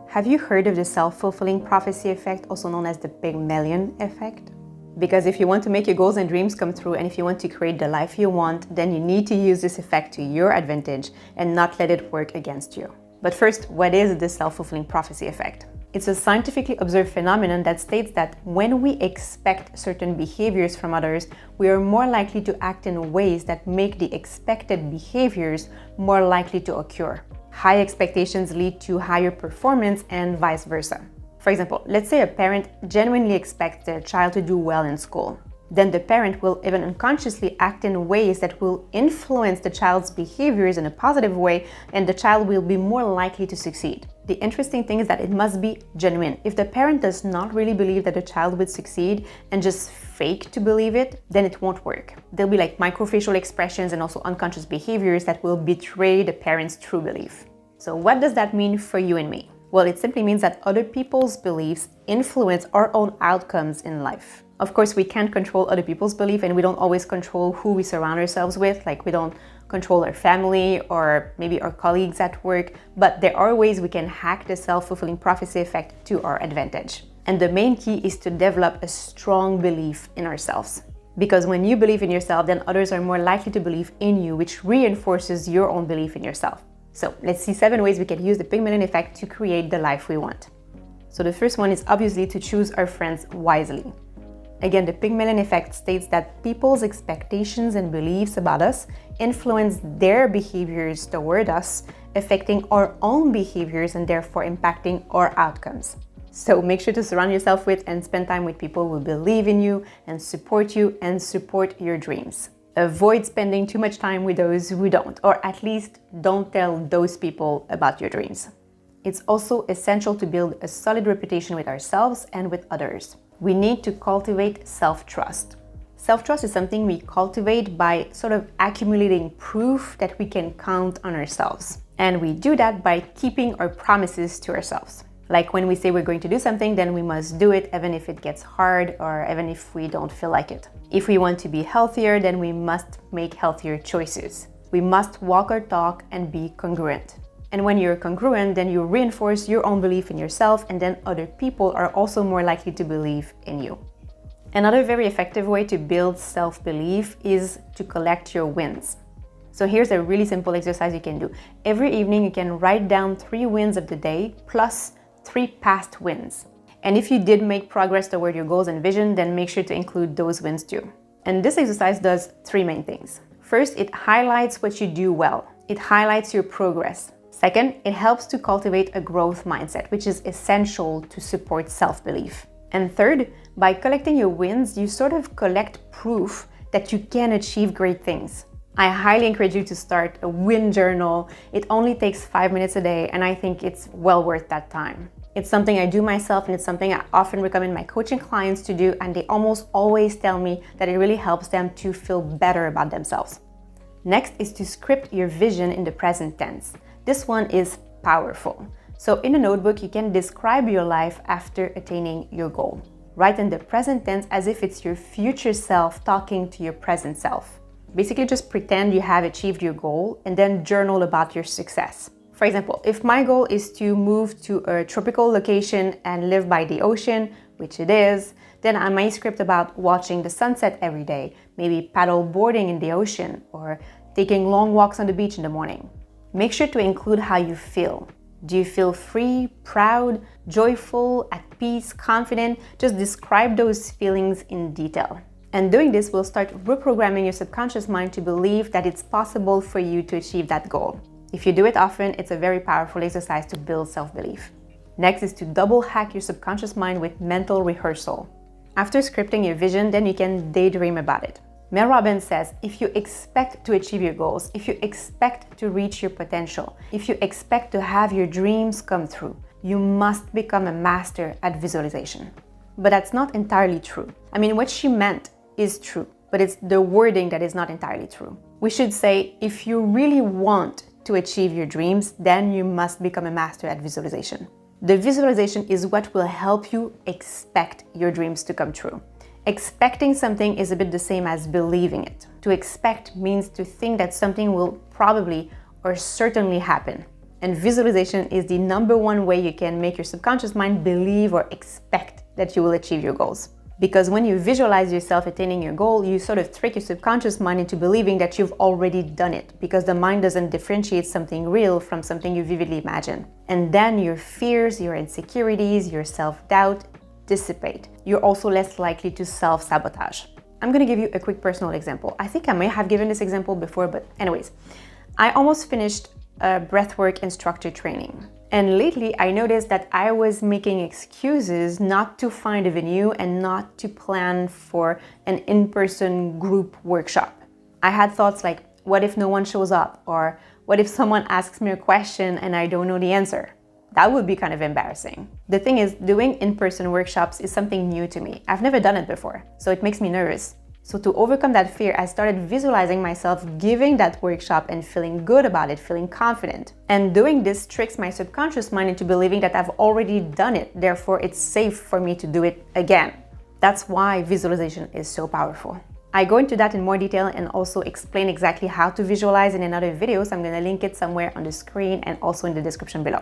Have you heard of the self-fulfilling prophecy effect, also known as the Pygmalion Effect? Because if you want to make your goals and dreams come true, and if you want to create the life you want, then you need to use this effect to your advantage and not let it work against you. But first, what is the self-fulfilling prophecy effect? It's a scientifically observed phenomenon that states that when we expect certain behaviors from others, we are more likely to act in ways that make the expected behaviors more likely to occur. High expectations lead to higher performance and vice versa. For example, let's say a parent genuinely expects their child to do well in school. Then the parent will even unconsciously act in ways that will influence the child's behaviors in a positive way, and the child will be more likely to succeed. The interesting thing is that it must be genuine. If the parent does not really believe that the child would succeed and just fake to believe it, then it won't work. There'll be like microfacial expressions and also unconscious behaviors that will betray the parent's true belief. So what does that mean for you and me? Well, it simply means that other people's beliefs influence our own outcomes in life. Of course, we can't control other people's belief, and we don't always control who we surround ourselves with. Like, we don't control our family or maybe our colleagues at work, but there are ways we can hack the self-fulfilling prophecy effect to our advantage. And the main key is to develop a strong belief in ourselves. Because when you believe in yourself, then others are more likely to believe in you, which reinforces your own belief in yourself. So let's see 7 ways we can use the Pygmalion effect to create the life we want. So the first one is obviously to choose our friends wisely. Again, the Pygmalion effect states that people's expectations and beliefs about us influence their behaviors toward us, affecting our own behaviors and therefore impacting our outcomes. So make sure to surround yourself with and spend time with people who believe in you and support your dreams. Avoid spending too much time with those who don't, or at least don't tell those people about your dreams. It's also essential to build a solid reputation with ourselves and with others. We need to cultivate self-trust. Self-trust is something we cultivate by sort of accumulating proof that we can count on ourselves. And we do that by keeping our promises to ourselves. Like when we say we're going to do something, then we must do it even if it gets hard or even if we don't feel like it. If we want to be healthier, then we must make healthier choices. We must walk our talk and be congruent. And when you're congruent, then you reinforce your own belief in yourself, and then other people are also more likely to believe in you. Another very effective way to build self-belief is to collect your wins. So here's a really simple exercise you can do. Every evening you can write down 3 wins of the day plus 3 past wins. And if you did make progress toward your goals and vision, then make sure to include those wins too. And this exercise does 3 main things. First, it highlights what you do well. It highlights your progress. Second, it helps to cultivate a growth mindset, which is essential to support self-belief. And third, by collecting your wins, you sort of collect proof that you can achieve great things. I highly encourage you to start a win journal. It only takes 5 minutes a day, and I think it's well worth that time. It's something I do myself, and it's something I often recommend my coaching clients to do, and they almost always tell me that it really helps them to feel better about themselves. Next is to script your vision in the present tense. This one is powerful. So in a notebook, you can describe your life after attaining your goal. Write in the present tense as if it's your future self talking to your present self. Basically, just pretend you have achieved your goal and then journal about your success. For example, if my goal is to move to a tropical location and live by the ocean, which it is, then I may script about watching the sunset every day, maybe paddle boarding in the ocean, or taking long walks on the beach in the morning. Make sure to include how you feel. Do you feel free, proud, joyful, at peace, confident? Just describe those feelings in detail. And doing this will start reprogramming your subconscious mind to believe that it's possible for you to achieve that goal. If you do it often, it's a very powerful exercise to build self-belief. Next is to double hack your subconscious mind with mental rehearsal. After scripting your vision, then you can daydream about it. Mel Robbins says, if you expect to achieve your goals, if you expect to reach your potential, if you expect to have your dreams come true, you must become a master at visualization. But that's not entirely true. I mean, what she meant is true, but it's the wording that is not entirely true. We should say, if you really want to achieve your dreams, then you must become a master at visualization. The visualization is what will help you expect your dreams to come true. Expecting something is a bit the same as believing it. To expect means to think that something will probably or certainly happen. And visualization is the #1 way you can make your subconscious mind believe or expect that you will achieve your goals. Because when you visualize yourself attaining your goal, you sort of trick your subconscious mind into believing that you've already done it, because the mind doesn't differentiate something real from something you vividly imagine. And then your fears, your insecurities, your self-doubt dissipate. You're also less likely to self-sabotage. I'm gonna give you a quick personal example. I think I may have given this example before, but anyways, I almost finished a breathwork instructor training. And lately, I noticed that I was making excuses not to find a venue and not to plan for an in-person group workshop. I had thoughts like, what if no one shows up? Or what if someone asks me a question and I don't know the answer? That would be kind of embarrassing. The thing is, doing in-person workshops is something new to me. I've never done it before, so it makes me nervous. So to overcome that fear, I started visualizing myself giving that workshop and feeling good about it, feeling confident. And doing this tricks my subconscious mind into believing that I've already done it, therefore it's safe for me to do it again. That's why visualization is so powerful. I go into that in more detail and also explain exactly how to visualize in another video, so I'm gonna link it somewhere on the screen and also in the description below.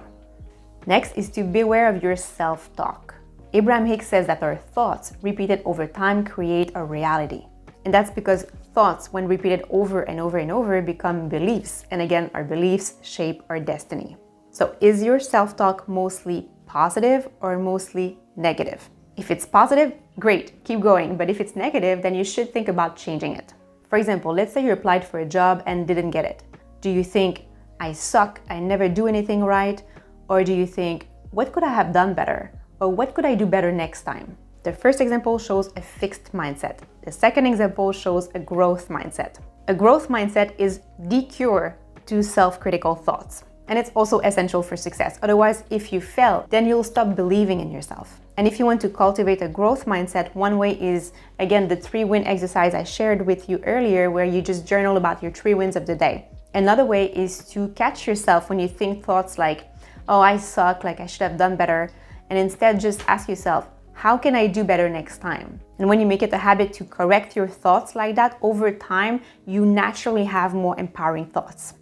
Next is to beware of your self-talk. Abraham Hicks says that our thoughts repeated over time create a reality. And that's because thoughts, when repeated over and over and over, become beliefs. And again, our beliefs shape our destiny. So is your self-talk mostly positive or mostly negative? If it's positive, great, keep going. But if it's negative, then you should think about changing it. For example, let's say you applied for a job and didn't get it. Do you think, I suck, I never do anything right? Or do you think, what could I have done better? Or what could I do better next time? The first example shows a fixed mindset. The second example shows a growth mindset. A growth mindset is the cure to self-critical thoughts. And it's also essential for success. Otherwise, if you fail, then you'll stop believing in yourself. And if you want to cultivate a growth mindset, one way is, again, the 3-win exercise I shared with you earlier, where you just journal about your 3 wins of the day. Another way is to catch yourself when you think thoughts like, oh, I suck, like I should have done better. And instead just ask yourself, how can I do better next time? And when you make it a habit to correct your thoughts like that, over time, you naturally have more empowering thoughts.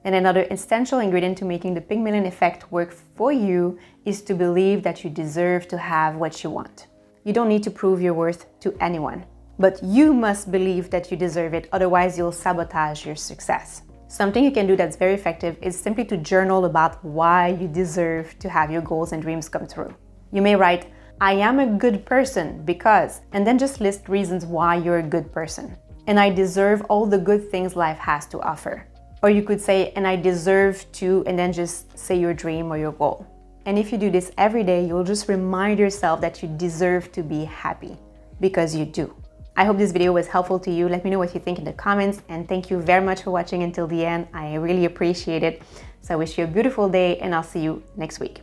And another essential ingredient to making the Pygmalion Effect work for you is to believe that you deserve to have what you want. You don't need to prove your worth to anyone, but you must believe that you deserve it, otherwise you'll sabotage your success. Something you can do that's very effective is simply to journal about why you deserve to have your goals and dreams come true. You may write, I am a good person because, and then just list reasons why you're a good person. And I deserve all the good things life has to offer. Or you could say, and I deserve to, and then just say your dream or your goal. And if you do this every day, you'll just remind yourself that you deserve to be happy, because you do. I hope this video was helpful to you. Let me know what you think in the comments, and thank you very much for watching until the end. I really appreciate it. So I wish you a beautiful day, and I'll see you next week.